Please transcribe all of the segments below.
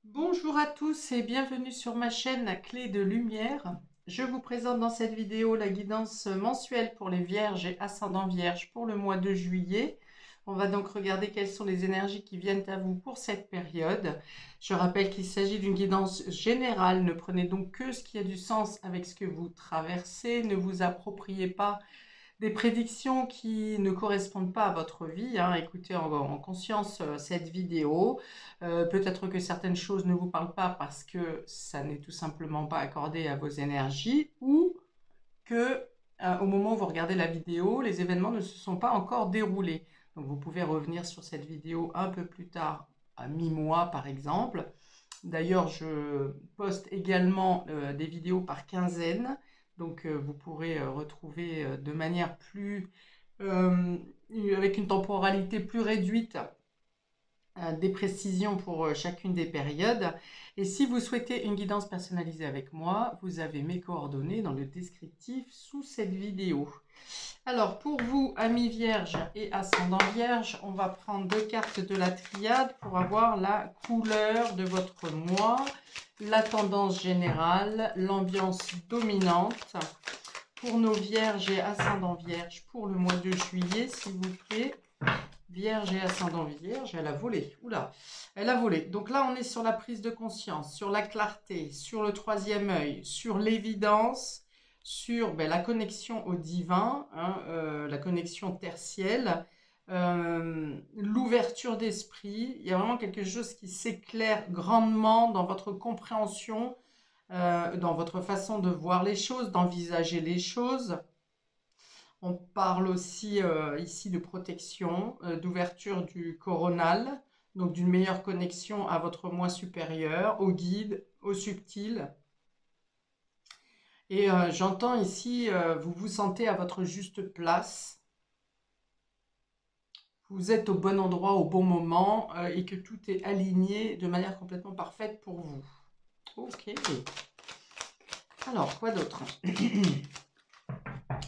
Bonjour à tous et bienvenue sur ma chaîne à Clé de Lumière. Je vous présente dans cette vidéo la guidance mensuelle pour les Vierges et ascendants Vierges pour le mois de juillet. On va donc regarder quelles sont les énergies qui viennent à vous pour cette période. Je rappelle qu'il s'agit d'une guidance générale. Ne prenez donc que ce qui a du sens avec ce que vous traversez. Ne vous appropriez pas des prédictions qui ne correspondent pas à votre vie, hein. Écoutez en conscience cette vidéo. Peut-être que certaines choses ne vous parlent pas parce que ça n'est tout simplement pas accordé à vos énergies ou que au moment où vous regardez la vidéo, les événements ne se sont pas encore déroulés. Donc vous pouvez revenir sur cette vidéo un peu plus tard, à mi-mois par exemple. D'ailleurs, je poste également des vidéos par quinzaine, donc vous pourrez retrouver de manière plus, euh, avec une temporalité plus réduite, des précisions pour chacune des périodes. Et si vous souhaitez une guidance personnalisée avec moi, vous avez mes coordonnées dans le descriptif sous cette vidéo. Alors, pour vous, amis vierges et ascendant vierge, on va prendre deux cartes de la triade pour avoir la couleur de votre mois, la tendance générale, l'ambiance dominante. Pour nos vierges et ascendant vierge, pour le mois de juillet, s'il vous plaît. Vierge et ascendant vierge, elle a volé. Oula, elle a volé. Donc là, on est sur la prise de conscience, sur la clarté, sur le troisième œil, sur l'évidence, sur la connexion au divin, hein, la connexion tertielle, l'ouverture d'esprit. Il y a vraiment quelque chose qui s'éclaire grandement dans votre compréhension, dans votre façon de voir les choses, d'envisager les choses. On parle aussi ici de protection, d'ouverture du coronal, donc d'une meilleure connexion à votre moi supérieur, au guide, au subtil. Et j'entends ici, vous vous sentez à votre juste place, vous êtes au bon endroit au bon moment et que tout est aligné de manière complètement parfaite pour vous. Ok. Alors, quoi d'autre?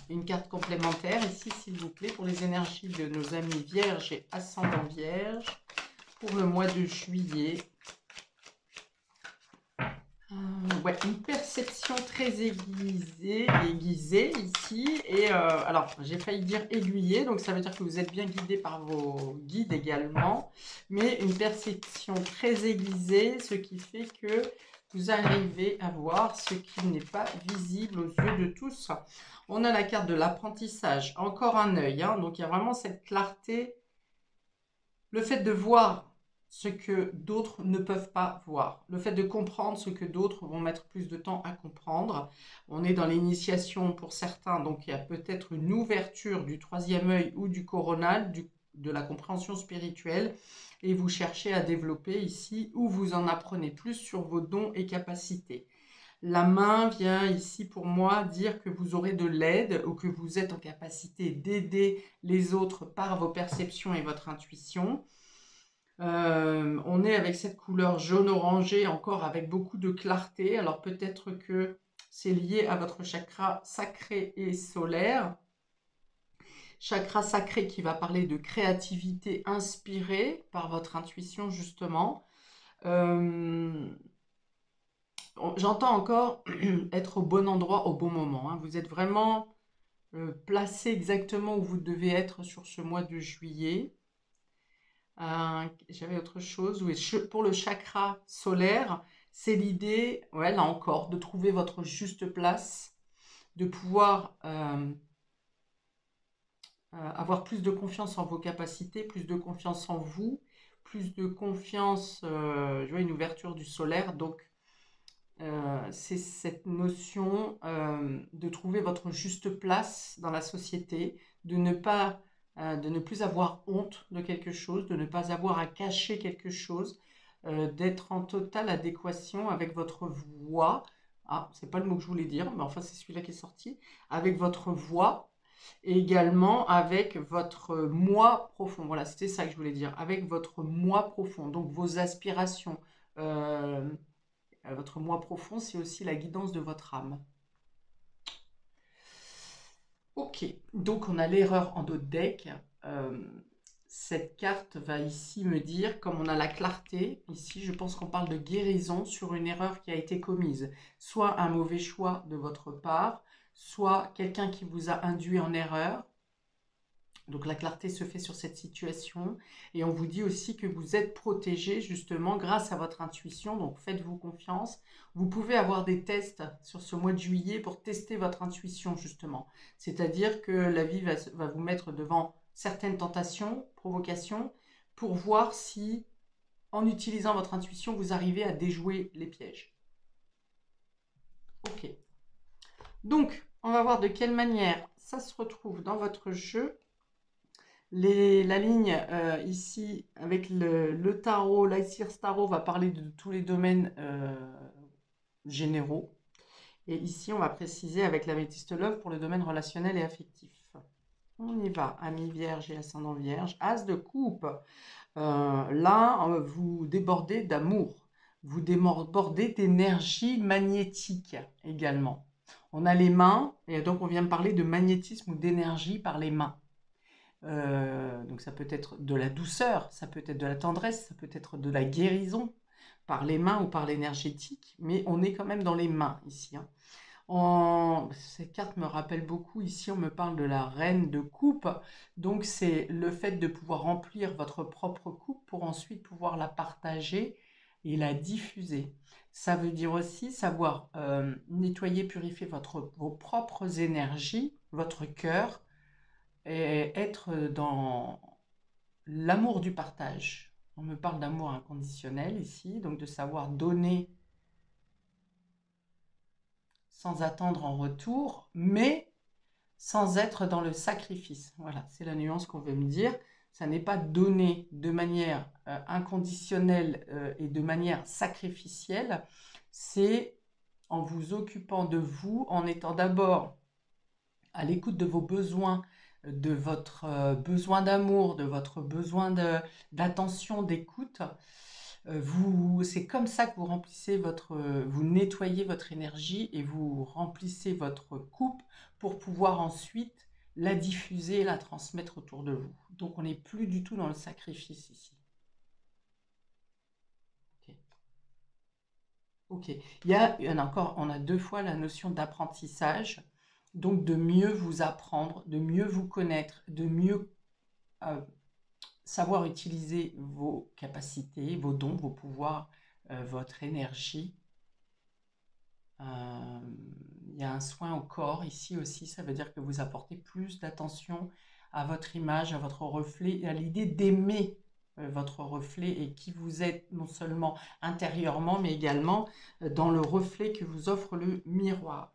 Une carte complémentaire ici, s'il vous plaît, pour les énergies de nos amis vierges et ascendants vierges pour le mois de juillet. Ouais, une perception très aiguisée ici. Et alors, j'ai failli dire aiguillée, donc ça veut dire que vous êtes bien guidé par vos guides également. Mais une perception très aiguisée, ce qui fait que vous arrivez à voir ce qui n'est pas visible aux yeux de tous. On a la carte de l'apprentissage, encore un œil, hein, donc il y a vraiment cette clarté, le fait de voir ce que d'autres ne peuvent pas voir, le fait de comprendre ce que d'autres vont mettre plus de temps à comprendre. On est dans l'initiation pour certains, donc il y a peut-être une ouverture du troisième œil ou du coronal, de la compréhension spirituelle, et vous cherchez à développer ici, ou vous en apprenez plus sur vos dons et capacités. La main vient ici pour moi dire que vous aurez de l'aide ou que vous êtes en capacité d'aider les autres par vos perceptions et votre intuition. On est avec cette couleur jaune orangé, encore avec beaucoup de clarté. Alors peut-être que c'est lié à votre chakra sacré et solaire. Chakra sacré qui va parler de créativité inspirée par votre intuition justement. Euh, J'entends encore être au bon endroit au bon moment, hein. Vous êtes vraiment placé exactement où vous devez être sur ce mois de juillet. J'avais autre chose. Oui, pour le chakra solaire, c'est l'idée, ouais, là encore, de trouver votre juste place, de pouvoir avoir plus de confiance en vos capacités, plus de confiance en vous, plus de confiance, je vois une ouverture du solaire, donc c'est cette notion de trouver votre juste place dans la société, de ne plus avoir honte de quelque chose, de ne pas avoir à cacher quelque chose, d'être en totale adéquation avec votre voix. Ah, c'est pas le mot que je voulais dire, mais enfin c'est celui-là qui est sorti. Avec votre voix et également avec votre moi profond. Voilà, c'était ça que je voulais dire. Avec votre moi profond, donc vos aspirations. euh, Votre moi profond, c'est aussi la guidance de votre âme. Ok, donc on a l'erreur en dos de deck. Euh, cette carte va ici me dire, comme on a la clarté, ici je pense qu'on parle de guérison sur une erreur qui a été commise. Soit un mauvais choix de votre part, soit quelqu'un qui vous a induit en erreur. Donc la clarté se fait sur cette situation et on vous dit aussi que vous êtes protégé justement grâce à votre intuition, donc faites-vous confiance. Vous pouvez avoir des tests sur ce mois de juillet pour tester votre intuition justement. C'est-à-dire que la vie va vous mettre devant certaines tentations, provocations, pour voir si en utilisant votre intuition, vous arrivez à déjouer les pièges. Ok. Donc, on va voir de quelle manière ça se retrouve dans votre jeu. La ligne ici avec le tarot, l'Ice Tarot va parler de tous les domaines généraux. Et ici, on va préciser avec l'Améthyste Love pour le domaine relationnel et affectif. On y va, Amis Vierge et Ascendant Vierge. As de coupe. Là, vous débordez d'amour. Vous débordez d'énergie magnétique également. On a les mains, et donc on vient de parler de magnétisme ou d'énergie par les mains. Donc ça peut être de la douceur, ça peut être de la tendresse, ça peut être de la guérison par les mains ou par l'énergétique, mais on est quand même dans les mains ici. Cette carte me rappelle beaucoup, ici on me parle de la reine de coupe, donc c'est le fait de pouvoir remplir votre propre coupe pour ensuite pouvoir la partager et la diffuser. Ça veut dire aussi savoir nettoyer, purifier vos propres énergies, votre cœur, et être dans l'amour du partage. On me parle d'amour inconditionnel ici, donc de savoir donner sans attendre en retour, mais sans être dans le sacrifice. Voilà, c'est la nuance qu'on veut me dire. Ça n'est pas donner de manière inconditionnelle et de manière sacrificielle, c'est en vous occupant de vous, en étant d'abord à l'écoute de vos besoins, de votre besoin d'amour, de votre besoin d'attention, d'écoute. C'est comme ça que vous remplissez vous nettoyez votre énergie et vous remplissez votre coupe pour pouvoir ensuite la diffuser et la transmettre autour de vous. Donc on n'est plus du tout dans le sacrifice ici. Ok. Il y a encore, on a deux fois la notion d'apprentissage, donc de mieux vous apprendre, de mieux vous connaître, de mieux savoir utiliser vos capacités, vos dons, vos pouvoirs, votre énergie. Il y a un soin au corps ici aussi, ça veut dire que vous apportez plus d'attention à votre image, à votre reflet, et à l'idée d'aimer votre reflet et qui vous êtes non seulement intérieurement, mais également dans le reflet que vous offre le miroir.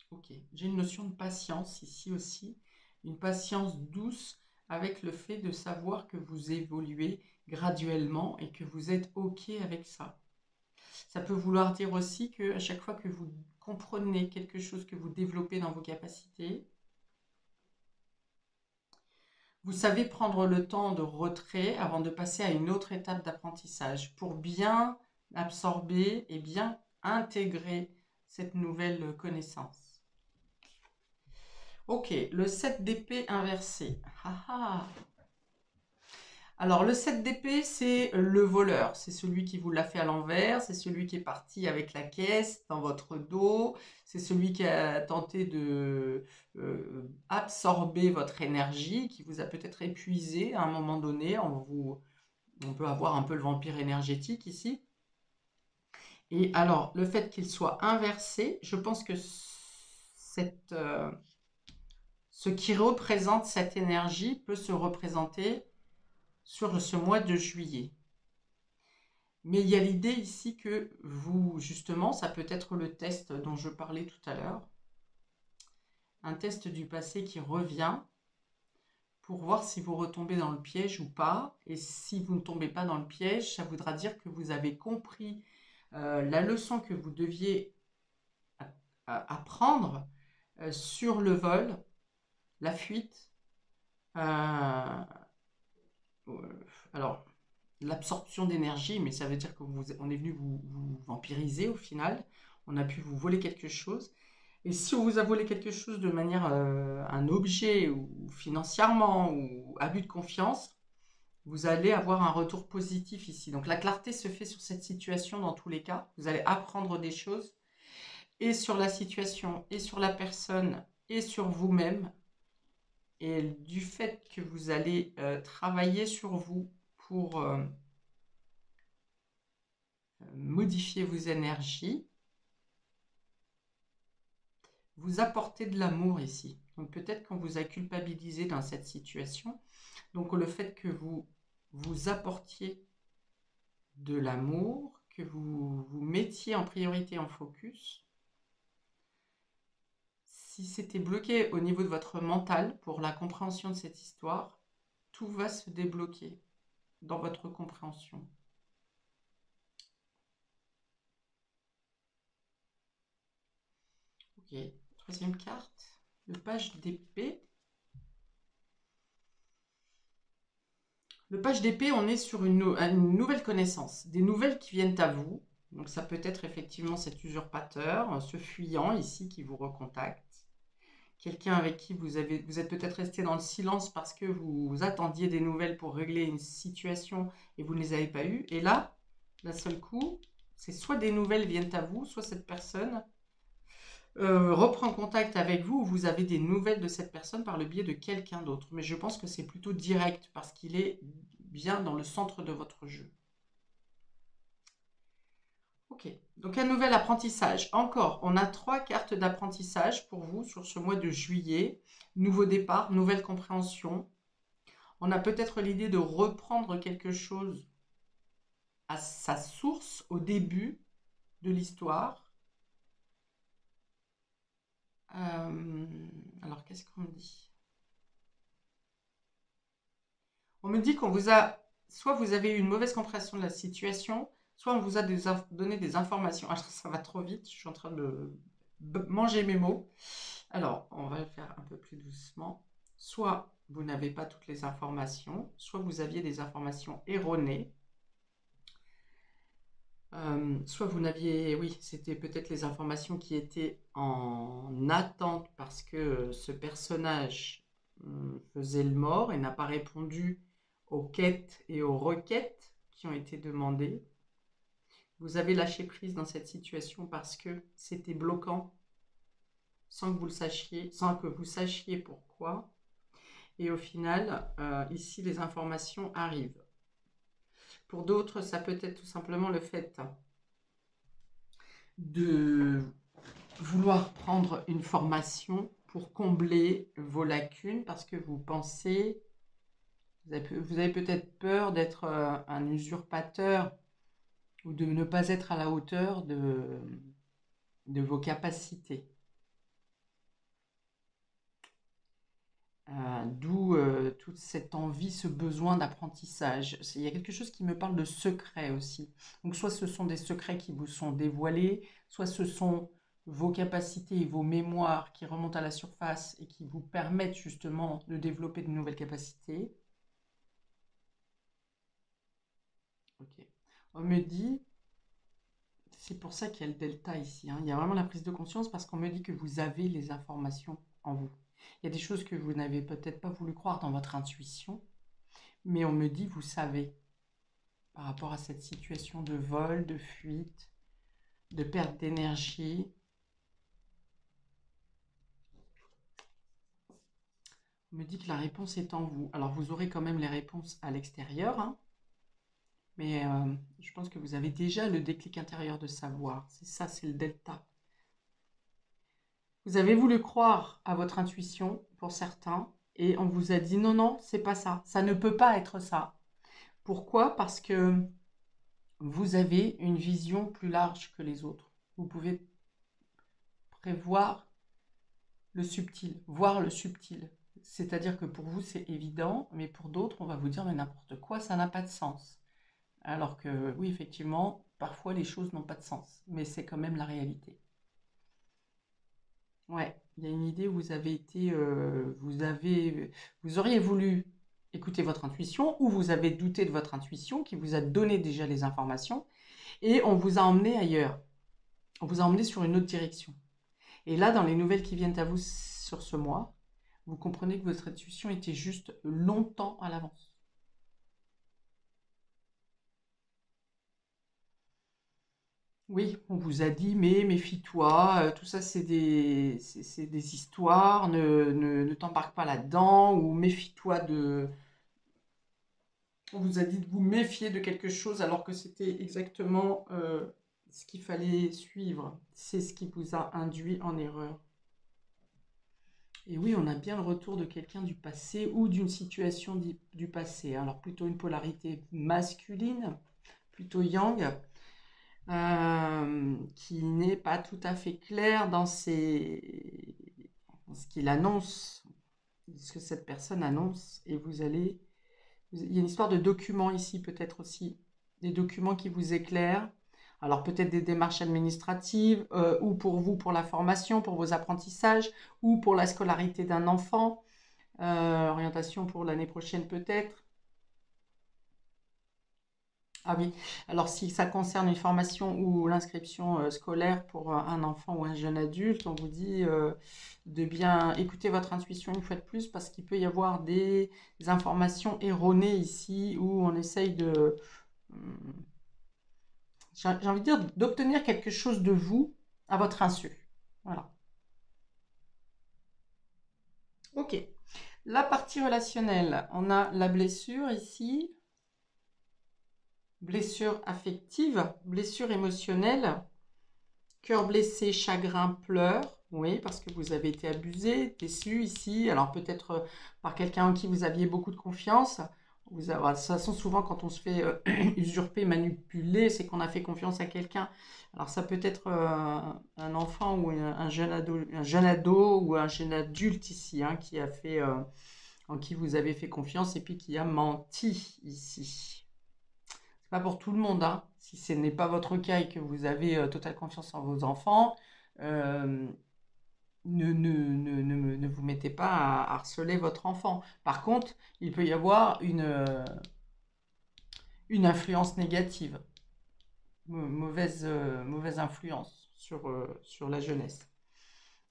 Ok, j'ai une notion de patience ici aussi, une patience douce avec le fait de savoir que vous évoluez graduellement et que vous êtes ok avec ça. Ça peut vouloir dire aussi qu'à chaque fois que vous comprenez quelque chose que vous développez dans vos capacités, vous savez prendre le temps de retrait avant de passer à une autre étape d'apprentissage pour bien absorber et bien intégrer cette nouvelle connaissance. Ok, le 7 d'épée inversé. Ah ah. Alors, le 7 d'épée, c'est le voleur. C'est celui qui vous l'a fait à l'envers. C'est celui qui est parti avec la caisse dans votre dos. C'est celui qui a tenté de absorber votre énergie, qui vous a peut-être épuisé à un moment donné. On peut avoir un peu le vampire énergétique ici. Et alors, le fait qu'il soit inversé, je pense que ce qui représente cette énergie peut se représenter sur ce mois de juillet. Mais il y a l'idée ici que vous, justement, ça peut être le test dont je parlais tout à l'heure, un test du passé qui revient pour voir si vous retombez dans le piège ou pas. Et si vous ne tombez pas dans le piège, ça voudra dire que vous avez compris la leçon que vous deviez apprendre sur le vol, la fuite. Alors, l'absorption d'énergie, mais ça veut dire qu'on est venu vous vampiriser au final. On a pu vous voler quelque chose. Et si on vous a volé quelque chose de manière, un objet ou financièrement ou abus de confiance, vous allez avoir un retour positif ici. Donc la clarté se fait sur cette situation dans tous les cas. Vous allez apprendre des choses et sur la situation et sur la personne et sur vous-même. Et du fait que vous allez travailler sur vous pour modifier vos énergies, vous apportez de l'amour ici. Donc peut-être qu'on vous a culpabilisé dans cette situation. Donc le fait que vous apportiez de l'amour, que vous vous mettiez en priorité, en focus, si c'était bloqué au niveau de votre mental pour la compréhension de cette histoire, tout va se débloquer dans votre compréhension. Ok, troisième carte, le page d'épée. Le page d'épée, on est sur une nouvelle connaissance, des nouvelles qui viennent à vous. Donc ça peut être effectivement cet usurpateur, ce fuyant ici qui vous recontacte. Quelqu'un avec qui vous êtes peut-être resté dans le silence parce que vous attendiez des nouvelles pour régler une situation et vous ne les avez pas eues. Et là, d'un seul coup, c'est soit des nouvelles viennent à vous, soit cette personne reprend contact avec vous ou vous avez des nouvelles de cette personne par le biais de quelqu'un d'autre. Mais je pense que c'est plutôt direct parce qu'il est bien dans le centre de votre jeu. Ok, donc un nouvel apprentissage. Encore, on a 3 cartes d'apprentissage pour vous sur ce mois de juillet. Nouveau départ, nouvelle compréhension. On a peut-être l'idée de reprendre quelque chose à sa source, au début de l'histoire. Alors, qu'est-ce qu'on me dit? On me dit qu'on vous a, soit vous avez eu une mauvaise compréhension de la situation, soit on vous a donné des informations. Alors, ça va trop vite, je suis en train de manger mes mots. Alors, on va le faire un peu plus doucement. Soit vous n'avez pas toutes les informations, soit vous aviez des informations erronées. Soit vous n'aviez, oui, c'était peut-être les informations qui étaient en attente parce que ce personnage faisait le mort et n'a pas répondu aux quêtes et aux requêtes qui ont été demandées. Vous avez lâché prise dans cette situation parce que c'était bloquant sans que vous le sachiez, sans que vous sachiez pourquoi. Et au final, ici, les informations arrivent. Pour d'autres, ça peut être tout simplement le fait de vouloir prendre une formation pour combler vos lacunes parce que vous pensez, vous avez peut-être peur d'être un usurpateur ou de ne pas être à la hauteur de vos capacités. D'où toute cette envie, ce besoin d'apprentissage. Il y a quelque chose qui me parle de secret aussi. Donc soit ce sont des secrets qui vous sont dévoilés, soit ce sont vos capacités et vos mémoires qui remontent à la surface et qui vous permettent justement de développer de nouvelles capacités. Ok. On me dit, c'est pour ça qu'il y a le delta ici, hein. Il y a vraiment la prise de conscience parce qu'on me dit que vous avez les informations en vous. Il y a des choses que vous n'avez peut-être pas voulu croire dans votre intuition, mais on me dit, vous savez, par rapport à cette situation de vol, de fuite, de perte d'énergie. On me dit que la réponse est en vous. Alors, vous aurez quand même les réponses à l'extérieur, hein, mais je pense que vous avez déjà le déclic intérieur de savoir. C'est ça, c'est le delta. Vous avez voulu croire à votre intuition, pour certains, et on vous a dit non, non, c'est pas ça. Ça ne peut pas être ça. Pourquoi? Parce que vous avez une vision plus large que les autres. Vous pouvez prévoir le subtil, voir le subtil. C'est-à-dire que pour vous, c'est évident, mais pour d'autres, on va vous dire, mais n'importe quoi, ça n'a pas de sens. Alors que oui, effectivement, parfois les choses n'ont pas de sens, mais c'est quand même la réalité. Ouais, il y a une idée où vous avez été, vous auriez voulu écouter votre intuition, ou vous avez douté de votre intuition, qui vous a donné déjà les informations, et on vous a emmené ailleurs. On vous a emmené sur une autre direction. Et là, dans les nouvelles qui viennent à vous sur ce mois, vous comprenez que votre intuition était juste longtemps à l'avance. Oui, on vous a dit, mais méfie-toi, tout ça c'est des histoires, ne t'embarque pas là-dedans, ou méfie-toi de... On vous a dit de vous méfier de quelque chose alors que c'était exactement ce qu'il fallait suivre. C'est ce qui vous a induit en erreur. Et oui, on a bien le retour de quelqu'un du passé ou d'une situation du passé. Alors plutôt une polarité masculine, plutôt yang, qui n'est pas tout à fait clair dans dans ce qu'il annonce, ce que cette personne annonce. Et il y a une histoire de documents ici peut-être aussi, des documents qui vous éclairent. Alors peut-être des démarches administratives, ou pour vous, pour la formation, pour vos apprentissages, ou pour la scolarité d'un enfant, orientation pour l'année prochaine peut-être. Ah oui, alors si ça concerne une formation ou l'inscription scolaire pour un enfant ou un jeune adulte, on vous dit de bien écouter votre intuition une fois de plus parce qu'il peut y avoir des informations erronées ici où on essaye de, hum, j'ai envie de dire, d'obtenir quelque chose de vous à votre insu. Voilà. Ok. La partie relationnelle, on a la blessure ici, blessure affective, blessure émotionnelle. Cœur blessé, chagrin, pleurs. Oui, parce que vous avez été abusé, déçu ici. Alors peut-être par quelqu'un en qui vous aviez beaucoup de confiance. De toute façon, souvent quand on se fait usurper, manipuler, c'est qu'on a fait confiance à quelqu'un. Alors ça peut être un enfant ou un jeune ado ou un jeune adulte ici, hein, qui a fait, en qui vous avez fait confiance et puis qui a menti ici. C'est pas pour tout le monde, hein. Si ce n'est pas votre cas et que vous avez totale confiance en vos enfants, euh, ne vous mettez pas à harceler votre enfant. Par contre, il peut y avoir une influence négative, mauvaise influence sur la jeunesse.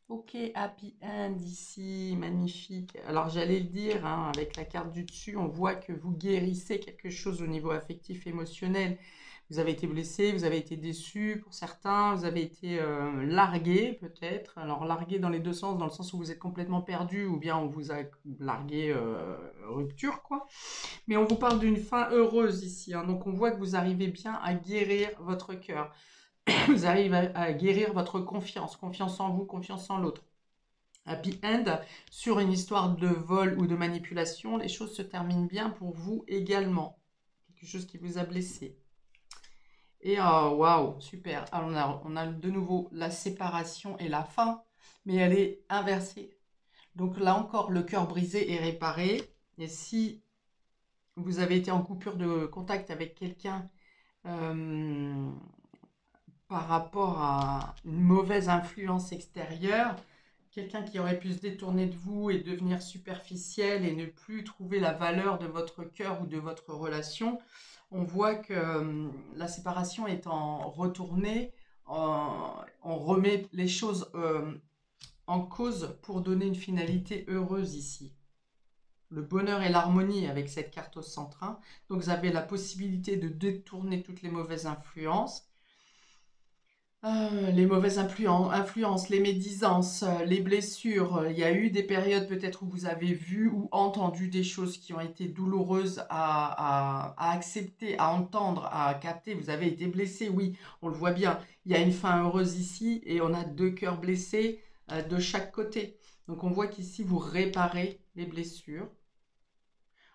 Ok, happy end ici, magnifique. Alors j'allais le dire, hein, avec la carte du dessus, on voit que vous guérissez quelque chose au niveau affectif, émotionnel. Vous avez été blessé, vous avez été déçu pour certains, vous avez été largué peut-être. Alors largué dans les deux sens, dans le sens où vous êtes complètement perdu ou bien on vous a largué rupture quoi. Mais on vous parle d'une fin heureuse ici, hein. Donc on voit que vous arrivez bien à guérir votre cœur. Vous arrivez à guérir votre confiance, confiance en vous, confiance en l'autre. Happy end, sur une histoire de vol ou de manipulation, les choses se terminent bien pour vous également. Quelque chose qui vous a blessé. Et waouh, super. Alors on a de nouveau la séparation et la fin, mais elle est inversée. Donc là encore, le cœur brisé est réparé. Et si vous avez été en coupure de contact avec quelqu'un euh, par rapport à une mauvaise influence extérieure, quelqu'un qui aurait pu se détourner de vous et devenir superficiel et ne plus trouver la valeur de votre cœur ou de votre relation, on voit que la séparation étant retournée, on remet les choses en cause pour donner une finalité heureuse ici. Le bonheur et l'harmonie avec cette carte au centre, hein. Donc vous avez la possibilité de détourner toutes les mauvaises influences. Les mauvaises influences, les médisances, les blessures. Il y a eu des périodes peut-être où vous avez vu ou entendu des choses qui ont été douloureuses à accepter, à entendre, à capter. Vous avez été blessé, oui, on le voit bien. Il y a une fin heureuse ici et on a deux cœurs blessés de chaque côté. Donc on voit qu'ici vous réparez les blessures.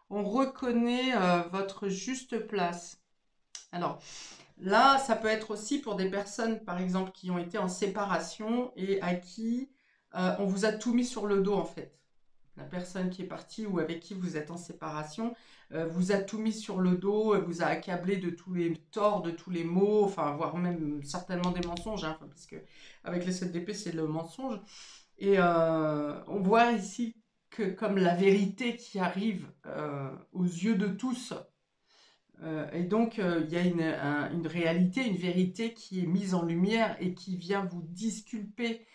On reconnaît votre juste place. Alors, là, ça peut être aussi pour des personnes, par exemple, qui ont été en séparation et à qui on vous a tout mis sur le dos, en fait. La personne qui est partie ou avec qui vous êtes en séparation vous a tout mis sur le dos, vous a accablé de tous les torts, de tous les maux, enfin, voire même certainement des mensonges, hein, parce que avec les 7 d'épée, c'est le mensonge. Et on voit ici que comme la vérité qui arrive aux yeux de tous, et donc, il y a une réalité, une vérité qui est mise en lumière et qui vient vous disculper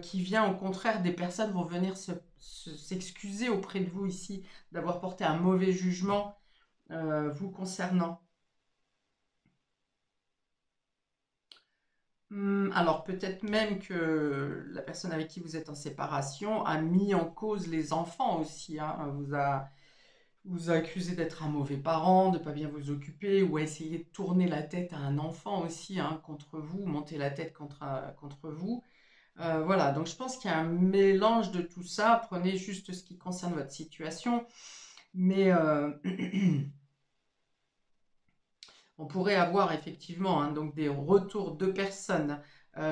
qui vient au contraire, des personnes vont venir s'excuser auprès de vous ici d'avoir porté un mauvais jugement vous concernant. Alors peut-être même que la personne avec qui vous êtes en séparation a mis en cause les enfants aussi, hein, vous a accusé d'être un mauvais parent, de ne pas bien vous occuper, ou a essayé de tourner la tête à un enfant aussi, hein, contre vous, monter la tête contre vous. Voilà, donc je pense qu'il y a un mélange de tout ça. Prenez juste ce qui concerne votre situation, mais on pourrait avoir effectivement, hein, donc des retours de personnes,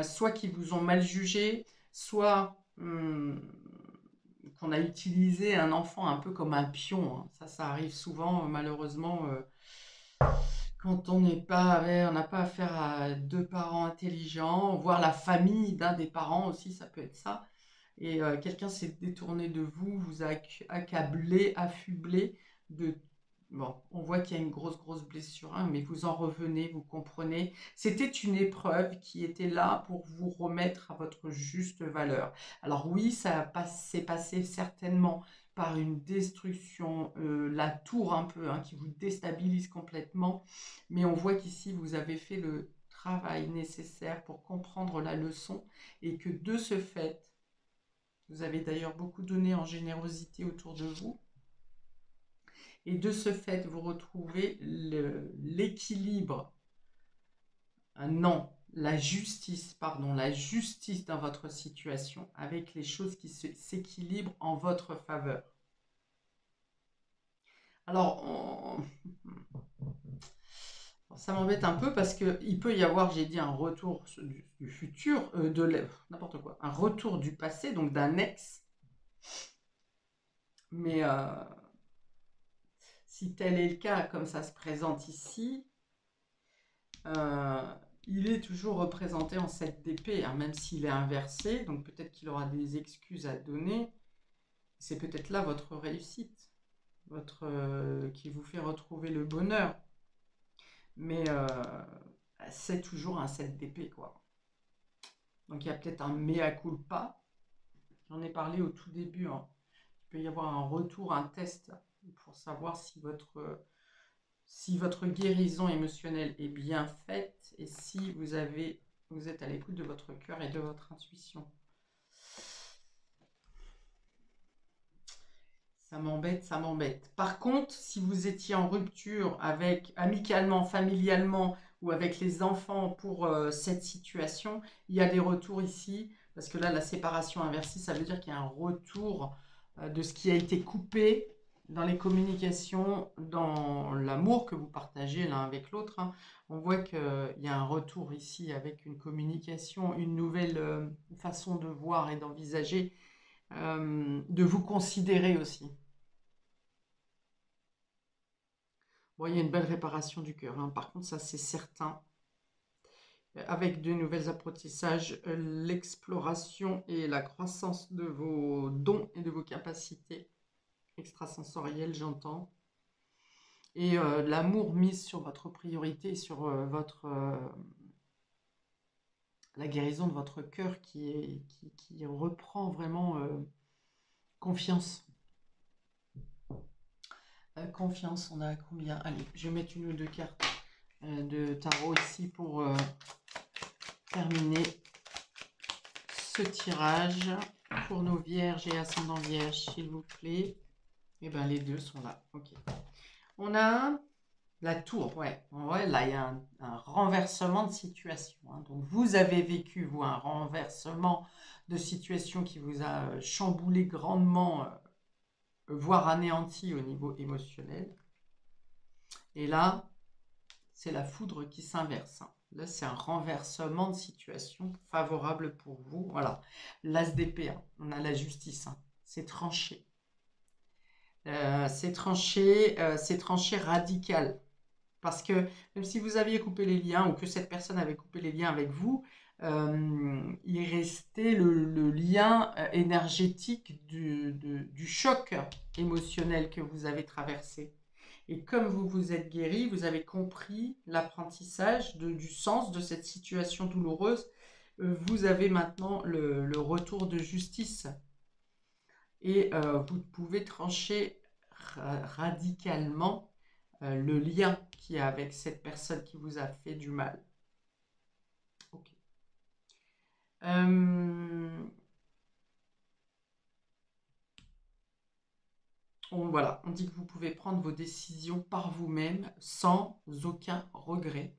soit qui vous ont mal jugé, soit qu'on a utilisé un enfant un peu comme un pion, hein. Ça arrive souvent, malheureusement, quand on n'a pas affaire à deux parents intelligents, voire la famille d'un des parents aussi, ça peut être ça. Et quelqu'un s'est détourné de vous, vous a accablé, affublé de... Bon, on voit qu'il y a une grosse blessure, hein, mais vous en revenez, vous comprenez. C'était une épreuve qui était là pour vous remettre à votre juste valeur. Alors oui, ça s'est passé certainement par une destruction, la tour un peu, hein, qui vous déstabilise complètement. Mais on voit qu'ici, vous avez fait le travail nécessaire pour comprendre la leçon et que de ce fait, vous avez d'ailleurs beaucoup donné en générosité autour de vous. Et de ce fait, vous retrouvez l'équilibre, non, la justice, pardon, la justice dans votre situation, avec les choses qui s'équilibrent en votre faveur. Alors, ça m'embête un peu parce qu'il peut y avoir, j'ai dit, un retour du futur, n'importe quoi, un retour du passé, donc d'un ex. Mais si tel est le cas, comme ça se présente ici, il est toujours représenté en 7 d'épée, hein, même s'il est inversé, donc peut-être qu'il aura des excuses à donner. C'est peut-être là votre réussite, qui vous fait retrouver le bonheur. Mais c'est toujours un 7 d'épée, quoi. Donc il y a peut-être un mea culpa. J'en ai parlé au tout début, hein. Il peut y avoir un retour, un test pour savoir si votre guérison émotionnelle est bien faite et si vous êtes à l'écoute de votre cœur et de votre intuition. Ça m'embête, ça m'embête. Par contre, si vous étiez en rupture amicalement, familialement ou avec les enfants pour cette situation, il y a des retours ici, parce que là, la séparation inversée, ça veut dire qu'il y a un retour de ce qui a été coupé dans les communications, dans l'amour que vous partagez l'un avec l'autre, hein. On voit qu'il y a un retour ici avec une communication, une nouvelle façon de voir et d'envisager, de vous considérer aussi. Bon, il y a une belle réparation du cœur, hein. Par contre, ça c'est certain. Avec de nouveaux apprentissages, l'exploration et la croissance de vos dons et de vos capacités extrasensorielles, j'entends. Et l'amour mis sur votre priorité, sur la guérison de votre cœur qui reprend vraiment confiance. Confiance, on a combien? Allez, je vais mettre une ou deux cartes de tarot ici pour terminer ce tirage. Pour nos vierges et ascendants vierges, s'il vous plaît. Et bien, les deux sont là. Ok. On a la tour, ouais. Là, il y a un renversement de situation, hein. Donc, vous avez vécu, vous, un renversement de situation qui vous a chamboulé grandement, voire anéanti au niveau émotionnel. Et là, c'est la foudre qui s'inverse, hein. Là, c'est un renversement de situation favorable pour vous. Voilà, l'as d'épée, hein. On a la justice, hein. C'est tranché. C'est tranché radical. Parce que même si vous aviez coupé les liens ou que cette personne avait coupé les liens avec vous, il restait le lien énergétique du choc émotionnel que vous avez traversé. Et comme vous vous êtes guéri, vous avez compris l'apprentissage du sens de cette situation douloureuse vous avez maintenant le retour de justice. Et vous pouvez trancher radicalement le lien qu'il y a avec cette personne qui vous a fait du mal. Ok. Voilà, on dit que vous pouvez prendre vos décisions par vous-même sans aucun regret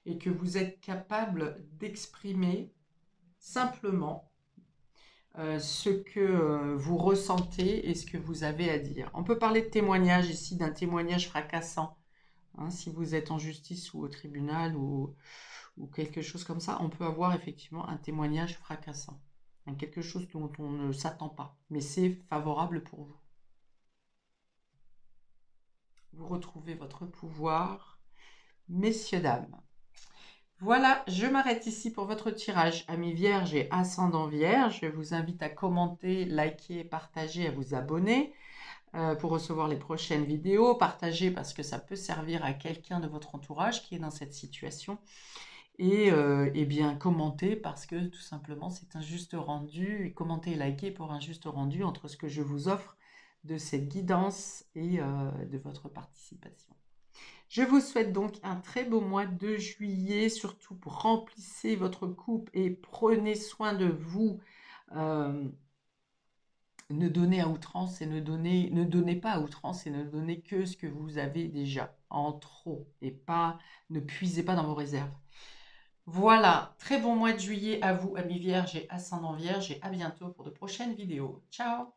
et que vous êtes capable d'exprimer simplement ce que vous ressentez et ce que vous avez à dire. On peut parler de témoignage ici, d'un témoignage fracassant. Hein, si vous êtes en justice ou au tribunal ou quelque chose comme ça, on peut avoir effectivement un témoignage fracassant. Hein, quelque chose dont on ne s'attend pas, mais c'est favorable pour vous. Vous retrouvez votre pouvoir, messieurs, dames. Voilà, je m'arrête ici pour votre tirage, amis vierges et ascendant vierge. Je vous invite à commenter, liker, partager, à vous abonner pour recevoir les prochaines vidéos. Partagez parce que ça peut servir à quelqu'un de votre entourage qui est dans cette situation. Et bien commentez parce que tout simplement c'est un juste rendu. Et commentez et likez pour un juste rendu entre ce que je vous offre de cette guidance et de votre participation. Je vous souhaite donc un très beau mois de juillet. Surtout, remplissez votre coupe et prenez soin de vous. Ne donnez à outrance et ne donnez pas à outrance et ne donnez que ce que vous avez déjà en trop et pas, ne puisez pas dans vos réserves. Voilà, très bon mois de juillet à vous, amis vierges et ascendants vierges, et à bientôt pour de prochaines vidéos. Ciao!